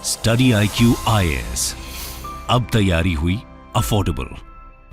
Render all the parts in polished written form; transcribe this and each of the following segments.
Study IQ IAS, अब तैयारी हुई अफोर्डेबल।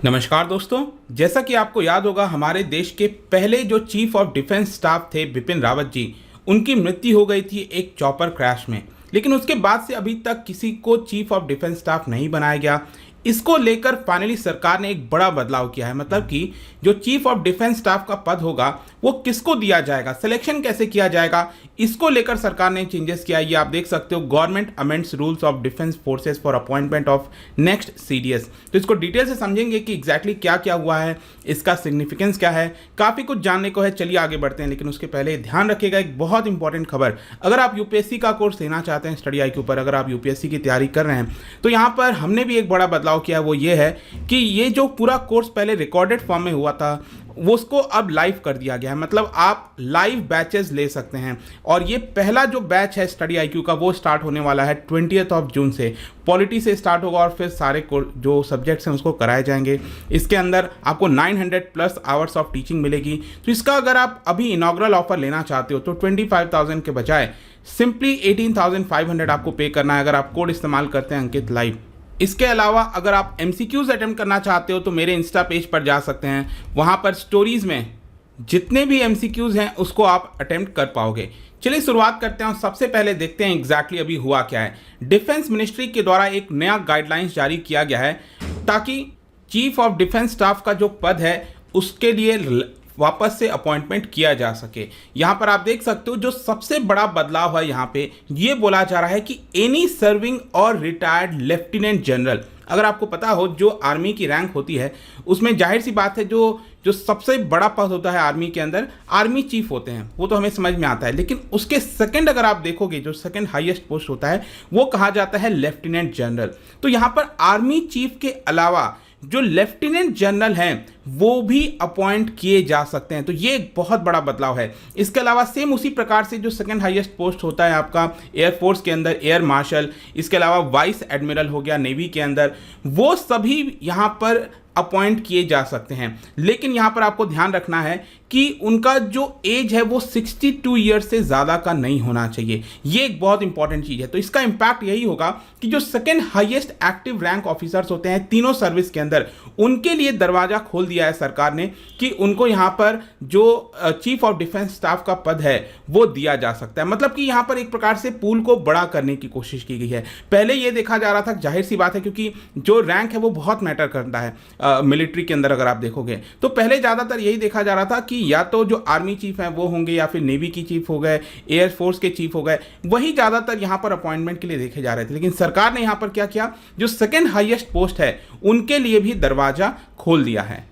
नमस्कार दोस्तों, जैसा कि आपको याद होगा हमारे देश के पहले जो चीफ ऑफ डिफेंस स्टाफ थे बिपिन रावत जी, उनकी मृत्यु हो गई थी एक चॉपर क्रैश में। लेकिन उसके बाद से अभी तक किसी को चीफ ऑफ डिफेंस स्टाफ नहीं बनाया गया। इसको लेकर फाइनली सरकार ने एक बड़ा बदलाव किया है, मतलब कि जो चीफ ऑफ डिफेंस स्टाफ का पद होगा वो किसको दिया जाएगा, सिलेक्शन कैसे किया जाएगा, इसको लेकर सरकार ने चेंजेस किया। ये आप देख सकते हो, government amends rules of defence forces for appointment of next CDS। तो इसको डिटेल से समझेंगे कि एग्जैक्टली क्या क्या हुआ है, इसका सिग्निफिकेंस क्या है, काफ़ी कुछ जानने को है। चलिए आगे बढ़ते हैं, लेकिन उसके पहले ध्यान रखिएगा एक बहुत इंपॉर्टेंट खबर। अगर आप UPSC का कोर्स लेना चाहते हैं स्टडी IQ पर, अगर आप UPSC की तैयारी कर रहे हैं, तो यहाँ पर हमने भी एक बड़ा बदलाव किया। वो ये है कि ये जो पूरा कोर्स पहले रिकॉर्डेड फॉर्म में हुआ था वो उसको अब लाइव कर दिया गया है, मतलब आप लाइव बैचेस ले सकते हैं। और ये पहला जो बैच है स्टडी IQ का वो स्टार्ट होने वाला है 20 जून से। पॉलिटी से स्टार्ट होगा और फिर सारे जो सब्जेक्ट्स हैं उसको कराए जाएंगे। इसके अंदर आपको 900+ आवर्स ऑफ टीचिंग मिलेगी। तो इसका अगर आप अभी इनॉग्रल ऑफर लेना चाहते हो तो 25,000 के बजाय सिंपली 18,500 आपको पे करना है, अगर आप कोड इस्तेमाल करते हैं अंकित लाइव। इसके अलावा अगर आप MCQs अटेम्प्ट करना चाहते हो तो मेरे इंस्टा पेज पर जा सकते हैं, वहाँ पर स्टोरीज में जितने भी MCQs हैं उसको आप अटेम्प्ट कर पाओगे। चलिए शुरुआत करते हैं और सबसे पहले देखते हैं एग्जैक्टली अभी हुआ क्या है। डिफेंस मिनिस्ट्री के द्वारा एक नया गाइडलाइंस जारी किया गया है ताकि चीफ ऑफ डिफेंस स्टाफ का जो पद है उसके लिए वापस से अपॉइंटमेंट किया जा सके। यहाँ पर आप देख सकते हो जो सबसे बड़ा बदलाव है, यहाँ पे ये बोला जा रहा है कि एनी सर्विंग और रिटायर्ड लेफ्टिनेंट जनरल, अगर आपको पता हो जो आर्मी की रैंक होती है उसमें जाहिर सी बात है जो सबसे बड़ा पद होता है आर्मी के अंदर, आर्मी चीफ होते हैं, वो तो हमें समझ में आता है। लेकिन उसके सेकंड अगर आप देखोगे जो सेकंड हाईएस्ट पोस्ट होता है वो कहा जाता है लेफ्टिनेंट जनरल। तो यहाँ पर आर्मी चीफ के अलावा जो लेफ्टिनेंट जनरल हैं वो भी अपॉइंट किए जा सकते हैं। तो ये एक बहुत बड़ा बदलाव है। इसके अलावा सेम उसी प्रकार से जो सेकंड हाईएस्ट पोस्ट होता है आपका एयरफोर्स के अंदर एयर मार्शल, इसके अलावा वाइस एडमिरल हो गया नेवी के अंदर, वो सभी यहाँ पर अपॉइंट किए जा सकते हैं। लेकिन यहाँ पर आपको ध्यान रखना है कि उनका जो एज है वो 62 ईयर्स से ज़्यादा का नहीं होना चाहिए। ये एक बहुत इंपॉर्टेंट चीज़ है। तो इसका इम्पैक्ट यही होगा कि जो second highest active rank officers होते हैं तीनों सर्विस के अंदर, उनके लिए दरवाज़ा खोल दिया है सरकार ने कि उनको यहाँ पर जो चीफ ऑफ डिफेंस स्टाफ का पद है वो दिया जा सकता है। मतलब कि यहाँ पर एक प्रकार से पूल को बड़ा करने की कोशिश की गई है। पहले ये देखा जा रहा था, जाहिर सी बात है क्योंकि जो रैंक है वो बहुत मैटर करता है मिलिट्री के अंदर। अगर आप देखोगे तो पहले ज़्यादातर यही देखा जा रहा था कि या तो जो आर्मी चीफ हैं वो होंगे या फिर नेवी की चीफ हो गए, एयरफोर्स के चीफ हो गए, वही ज़्यादातर यहाँ पर अपॉइंटमेंट के लिए देखे जा रहे थे। लेकिन सरकार ने यहाँ पर क्या किया, जो सेकंड हाईएस्ट पोस्ट है उनके लिए भी दरवाजा खोल दिया है।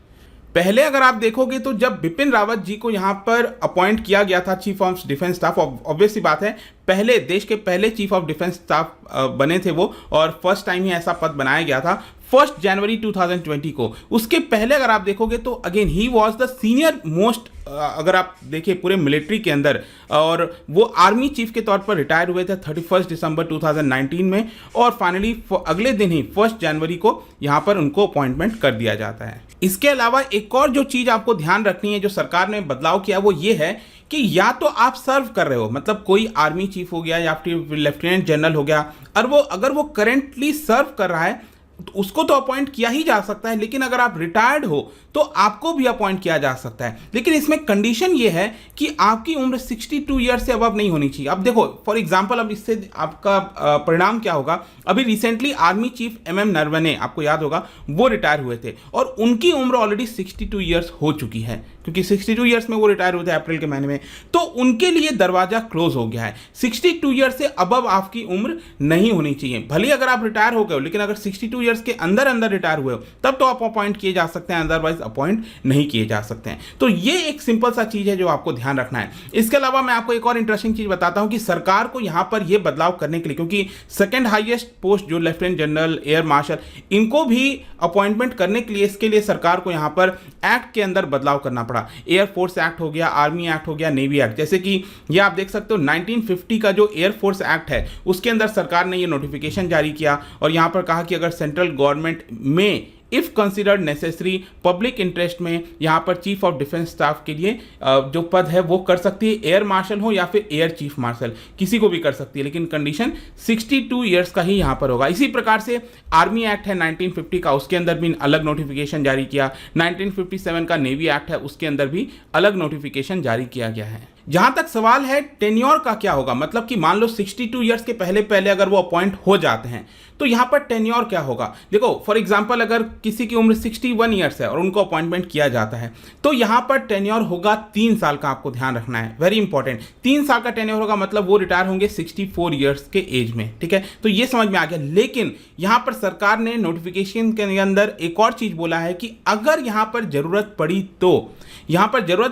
पहले अगर आप देखोगे तो जब बिपिन रावत जी को यहाँ पर अपॉइंट किया गया था chief of defence staff, obvious सी बात है पहले देश के पहले चीफ ऑफ डिफेंस स्टाफ बने थे वो, और फर्स्ट टाइम ही ऐसा पद बनाया गया था 1 जनवरी 2020 को। उसके पहले अगर आप देखोगे तो again he was the senior most, अगर आप देखिए पूरे मिलिट्री के अंदर, और वो आर्मी चीफ के तौर पर रिटायर हुए थे 31 दिसंबर 2019 में, और फाइनली अगले दिन ही 1 जनवरी को यहाँ पर उनको अपॉइंटमेंट कर दिया जाता है। इसके अलावा एक और जो चीज़ आपको ध्यान रखनी है जो सरकार ने बदलाव किया वो ये है कि या तो आप सर्व कर रहे हो, मतलब कोई आर्मी चीफ हो गया या फिर लेफ्टिनेंट जनरल हो गया, और वो अगर वो करेंटली सर्व कर रहा है तो उसको तो अपॉइंट किया ही जा सकता है। लेकिन अगर आप रिटायर्ड हो तो आपको भी अपॉइंट किया जा सकता है। लेकिन इसमें कंडीशन ये है कि आपकी उम्र 62 ईयर से अबव नहीं होनी चाहिए। अब देखो फॉर एग्जांपल, अब इससे आपका परिणाम क्या होगा, अभी recently army chief MM Naravane, आपको याद होगा, वो रिटायर हुए थे और उनकी उम्र ऑलरेडी 62 ईयर्स हो चुकी है, क्योंकि 62 ईयर्स में वो रिटायर हुए थे अप्रैल के महीने में। तो उनके लिए दरवाजा क्लोज हो गया है। 62 ईयर्स से अबव आपकी उम्र नहीं होनी चाहिए। भले अगर आप रिटायर हो गए हो, लेकिन अगर 62 ईयर्स के अंदर रिटायर हुए हो तब तो आप अपॉइंट किए जा सकते हैं, अदरवाइज अपॉइंट नहीं किए जा सकते हैं। तो ये एक सिंपल सा चीज है जो आपको ध्यान रखना है। इसके अलावा मैं आपको एक और इंटरेस्टिंग चीज बताता हूं कि सरकार को यहां पर यह बदलाव करने के लिए, क्योंकि सेकंड हाईएस्ट पोस्ट जो लेफ्टिनेंट जनरल, एयर मार्शल, इनको भी अपॉइंटमेंट करने के लिए, इसके लिए सरकार को यहां पर एक्ट के अंदर बदलाव करना पड़ा। एयरफोर्स एक्ट हो गया, आर्मी एक्ट हो गया, नेवी एक्ट। जैसे कि ये आप देख सकते हो 1950 का जो एयरफोर्स एक्ट है उसके अंदर सरकार ने ये नोटिफिकेशन जारी किया और यहां पर कहा कि अगर सेंट्रल गवर्नमेंट में if considered necessary public interest में यहाँ पर चीफ ऑफ डिफेंस स्टाफ के लिए जो पद है वो कर सकती है। एयर मार्शल हो या फिर एयर चीफ मार्शल, किसी को भी कर सकती है, लेकिन कंडीशन 62 ईयर्स का ही यहाँ पर होगा। इसी प्रकार से आर्मी एक्ट है 1950 का, उसके अंदर भी अलग नोटिफिकेशन जारी किया। 1957 का नेवी एक्ट है, उसके अंदर भी अलग नोटिफिकेशन जारी किया गया है। जहां तक सवाल है टेन्योर का क्या होगा, मतलब कि मान लो 62 ईयर्स के पहले पहले अगर वो अपॉइंट हो जाते हैं तो यहां पर टेन्योर क्या होगा। देखो फॉर एग्जांपल अगर किसी की उम्र 61 ईयर्स है और उनको अपॉइंटमेंट किया जाता है तो यहां पर टेन्योर होगा 3 साल का। आपको ध्यान रखना है, वेरी इंपॉर्टेंट, 3 साल का टेन्योर होगा, मतलब वो रिटायर होंगे 64 ईयर्स के एज में, ठीक है। तो ये समझ में आ गया। लेकिन यहां पर सरकार ने नोटिफिकेशन के अंदर एक और चीज बोला है कि अगर यहां पर जरूरत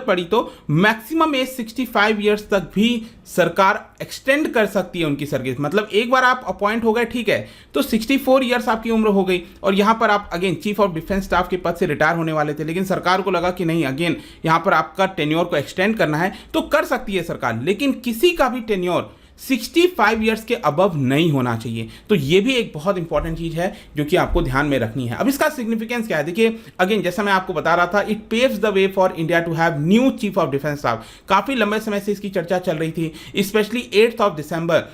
पड़ी तो मैक्सिमम एज 65 ईयर्स तक भी सरकार एक्सटेंड कर सकती है उनकी सर्विस। मतलब एक बार आप अपॉइंट हो गए, ठीक है, तो 64 ईयर्स आपकी उम्र हो गई और यहां पर आप again chief of defence staff के पद से रिटायर होने वाले थे, लेकिन सरकार को लगा कि नहीं, अगेन यहां पर आपका टेन्योर को एक्सटेंड करना है तो कर सकती है सरकार, लेकिन किसी का भी टेन्योर 65 ईयर्स के अबव नहीं होना चाहिए। तो ये भी एक बहुत इंपॉर्टेंट चीज है जो कि आपको ध्यान में रखनी है। अब इसका सिग्निफिकेंस क्या है, देखिए अगेन जैसा मैं आपको बता रहा था, it paves the way for India to have new chief of defence staff. काफी लंबे समय से इसकी चर्चा चल रही थी, स्पेशली 8 दिसंबर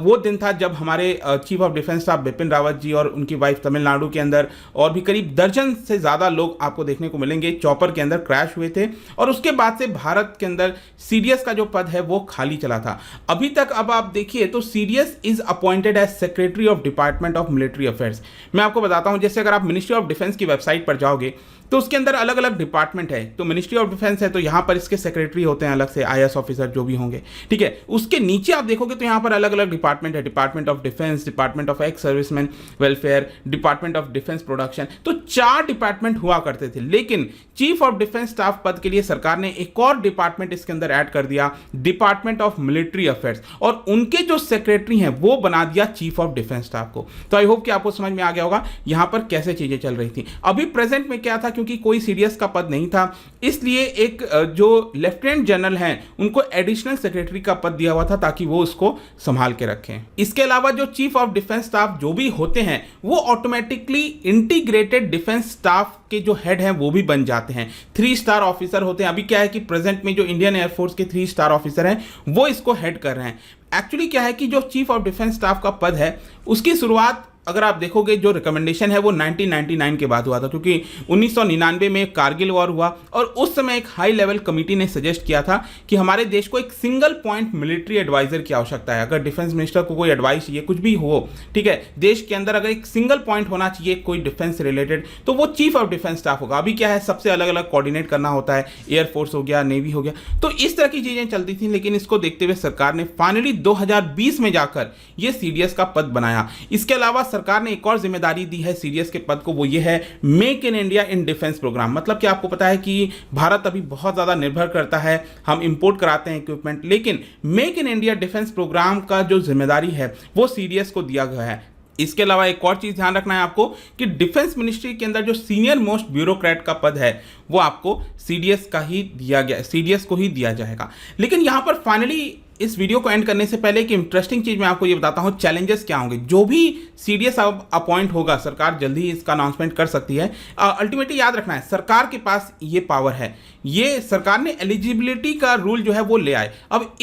वो दिन था जब हमारे chief of defence staff Bipin Rawat ji और उनकी वाइफ तमिलनाडु के अंदर और भी करीब दर्जन से ज्यादा लोग आपको देखने को मिलेंगे चॉपर के अंदर क्रैश हुए थे और उसके बाद से भारत के अंदर सीडीएस का जो पद है वो खाली चला था। अभी तक अब आप देखिए तो CDS is appointed as secretary of department of military affairs. मैं आपको बताता हूं, जैसे अगर आप मिनिस्ट्री ऑफ डिफेंस की वेबसाइट पर जाओगे तो उसके अंदर अलग अलग डिपार्टमेंट है। तो मिनिस्ट्री ऑफ डिफेंस है तो यहां पर इसके सेक्रेटरी होते हैं अलग से, आईएएस ऑफिसर जो भी होंगे, ठीक है। उसके नीचे आप देखोगे तो यहां पर अलग अलग डिपार्टमेंट है, department of defence, department of ex serviceman welfare, department of defence production. तो 4 डिपार्टमेंट हुआ करते थे, लेकिन चीफ ऑफ डिफेंस स्टाफ पद के लिए सरकार ने एक और डिपार्टमेंट इसके अंदर ऐड कर दिया, डिपार्टमेंट ऑफ मिलिट्री अफेयर्स, और उनके जो सेक्रेटरी हैं वो बना दिया चीफ ऑफ डिफेंस स्टाफ को। तो आई होप कि आपको समझ में आ गया होगा यहां पर कैसे चीजें चल रही थी। अभी प्रेजेंट में क्या था, क्योंकि कोई सीडीएस का पद नहीं था, इसलिए एक जो लेफ्टिनेंट जनरल हैं उनको एडिशनल सेक्रेटरी का पद दिया हुआ था ताकि वो उसको संभाल के रखें। इसके अलावा जो चीफ ऑफ डिफेंस स्टाफ जो भी होते हैं वो ऑटोमेटिकली इंटीग्रेटेड डिफेंस स्टाफ के जो हेड हैं वो भी बन जाते हैं। 3 स्टार ऑफिसर होते हैं। अभी क्या है कि प्रेजेंट में जो इंडियन एयरफोर्स के 3 स्टार ऑफिसर हैं वो इसको हेड कर रहे हैं। एक्चुअली क्या है कि जो चीफ ऑफ डिफेंस स्टाफ का पद है उसकी शुरुआत अगर आप देखोगे जो रिकमेंडेशन है वो 1999 के बाद हुआ था, क्योंकि 1999 में कारगिल वॉर हुआ और उस समय एक हाई लेवल कमेटी ने सजेस्ट किया था कि हमारे देश को एक सिंगल पॉइंट मिलिट्री एडवाइजर की आवश्यकता है। अगर डिफेंस मिनिस्टर को कोई एडवाइस चाहिए, कुछ भी हो, ठीक है, देश के अंदर अगर एक सिंगल पॉइंट होना चाहिए कोई डिफेंस से रिलेटेड तो वो चीफ ऑफ डिफेंस स्टाफ होगा। अभी क्या है, सबसे अलग अलग कोऑर्डिनेट करना होता है, एयरफोर्स हो गया, नेवी हो गया, तो इस तरह की चीजें चलती थी। लेकिन इसको देखते हुए सरकार ने फाइनली 2020 में जाकर ये सीडीएस का पद बनाया। इसके अलावा सरकार ने एक और जिम्मेदारी दी है सीडीएस के पद को, वो ये है make in India in defence programme. मतलब कि आपको पता है कि भारत अभी बहुत ज्यादा निर्भर करता है, हम इंपोर्ट कराते हैं इक्विपमेंट, लेकिन make in India defence programme का जो जिम्मेदारी है वो सीडीएस को दिया गया है। इसके अलावा एक और चीज ध्यान रखना है आपको कि डिफेंस मिनिस्ट्री के अंदर जो सीनियर मोस्ट ब्यूरोक्रेट का पद है वो आपको सीडीएस का ही दिया गया, सीडीएस को ही दिया जाएगा। लेकिन यहां पर फाइनली इस वीडियो को एंड करने से पहले एक इंटरेस्टिंग चीज मैं आपको ये बताता हूं, चैलेंजेस क्या होंगे। जो भी सीडीएस अपॉइंट होगा सरकार जल्दी ही इसका अनाउंसमेंट कर सकती है। अल्टीमेटली याद रखना है सरकार के पास ये पावर है, ये सरकार ने एलिजिबिलिटी का रूल जो है वो ले आए। अब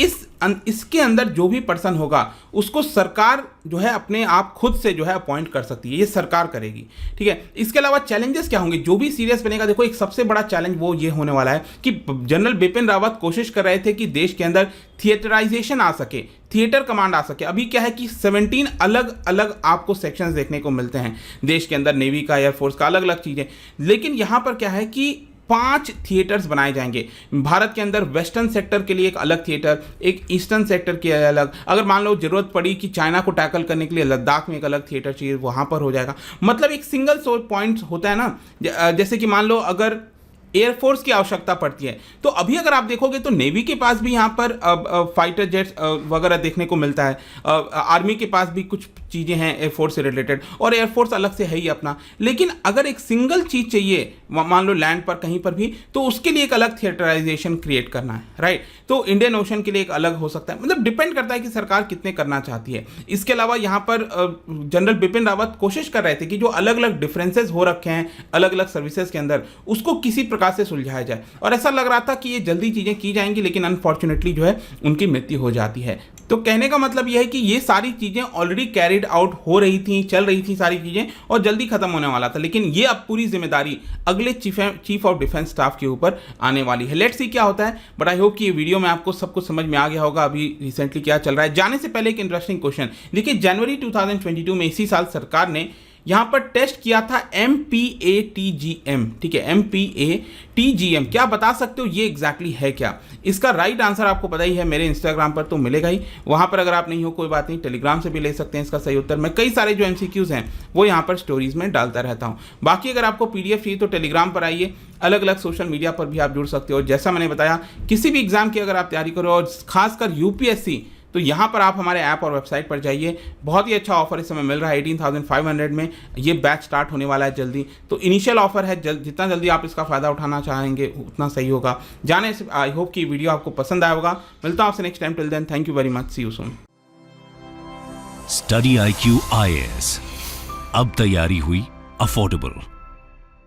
इसके अंदर जो भी पर्सन होगा उसको सरकार जो है अपने आप खुद से जो है अपॉइंट कर सकती है, ये सरकार करेगी, ठीक है। इसके अलावा चैलेंजेस क्या होंगे, जो भी सीडीएस बनेगा, देखो एक सबसे बड़ा चैलेंज वो ये होने वाला है कि जनरल बिपिन रावत कोशिश कर रहे थे कि देश के अंदर थिएटराइजेशन आ सके, थिएटर कमांड आ सके। अभी क्या है कि 17 अलग अलग आपको सेक्शंस देखने को मिलते हैं देश के अंदर, नेवी का, एयरफोर्स का, अलग अलग चीजें। लेकिन यहां पर क्या है कि 5 थिएटर्स बनाए जाएंगे भारत के अंदर। वेस्टर्न सेक्टर के लिए एक अलग थिएटर, एक ईस्टर्न सेक्टर के अलग, अगर मान लो जरूरत पड़ी कि चाइना को टैकल करने के लिए लद्दाख में एक अलग थिएटर चाहिए, वहां पर हो जाएगा। मतलब एक सिंगल सोर्स पॉइंट होता है ना, जैसे कि मान लो अगर एयरफोर्स की आवश्यकता पड़ती है तो अभी अगर आप देखोगे तो नेवी के पास भी यहाँ पर फाइटर जेट्स वगैरह देखने को मिलता है, आर्मी के पास भी कुछ चीज़ें हैं एयरफोर्स से रिलेटेड, और एयरफोर्स अलग से है ही अपना। लेकिन अगर एक सिंगल चीज़ चाहिए मान लो लैंड पर कहीं पर भी, तो उसके लिए एक अलग थिएटराइजेशन क्रिएट करना है, राइट। तो इंडियन ओशन के लिए एक अलग हो सकता है, मतलब डिपेंड करता है कि सरकार कितने करना चाहती है। इसके अलावा यहाँ पर जनरल बिपिन रावत कोशिश कर रहे थे कि जो अलग अलग डिफरेंसेस हो रखे हैं अलग अलग सर्विसेज के अंदर, उसको किसी प्रकार से सुलझाया जाए, और ऐसा लग रहा था कि ये जल्दी चीज़ें की जाएंगी, लेकिन अनफॉर्चुनेटली जो है उनकी मृत्यु हो जाती है। तो कहने का मतलब यह है कि ये सारी चीज़ें ऑलरेडी कैरिड आउट हो रही थी, चल रही थी सारी चीज़ें, और जल्दी खत्म होने वाला था, लेकिन ये अब पूरी जिम्मेदारी अगले चीफ ऑफ डिफेंस स्टाफ के ऊपर आने वाली है। लेट्स सी क्या होता है, बट आई होप कि ये वीडियो में आपको सब कुछ समझ में आ गया होगा अभी रिसेंटली क्या चल रहा है। जाने से पहले एक इंटरेस्टिंग क्वेश्चन देखिए, जनवरी 2022 में इसी साल सरकार ने यहाँ पर टेस्ट किया था MPATGM, ठीक है, MPATGM, क्या बता सकते हो ये एग्जैक्टली है क्या? इसका राइट आंसर आपको पता ही है, मेरे इंस्टाग्राम पर तो मिलेगा ही, वहाँ पर अगर आप नहीं हो कोई बात नहीं, टेलीग्राम से भी ले सकते हैं इसका सही उत्तर। मैं कई सारे जो MCQs हैं वो यहाँ पर स्टोरीज में डालता रहता हूँ। बाकी अगर आपको PDF चाहिए तो टेलीग्राम पर आइए, अलग अलग सोशल मीडिया पर भी आप जुड़ सकते हो। जैसा मैंने बताया, किसी भी एग्जाम की अगर आप तैयारी करो और खासकर UPSC, तो यहाँ पर आप हमारे ऐप और वेबसाइट पर जाइए। बहुत ही अच्छा ऑफर इस समय मिल रहा है 18,500 में, ये बैच स्टार्ट होने वाला है जल्दी। तो इनिशियल ऑफर है, जितना जल्दी आप इसका फ़ायदा उठाना चाहेंगे उतना सही होगा। जाने से आई होप कि वीडियो आपको पसंद आया होगा। मिलता हूँ आपसे next time, till then thank you very much, see you soon. Study IQ IAS, अब तैयारी हुई अफोर्डेबल।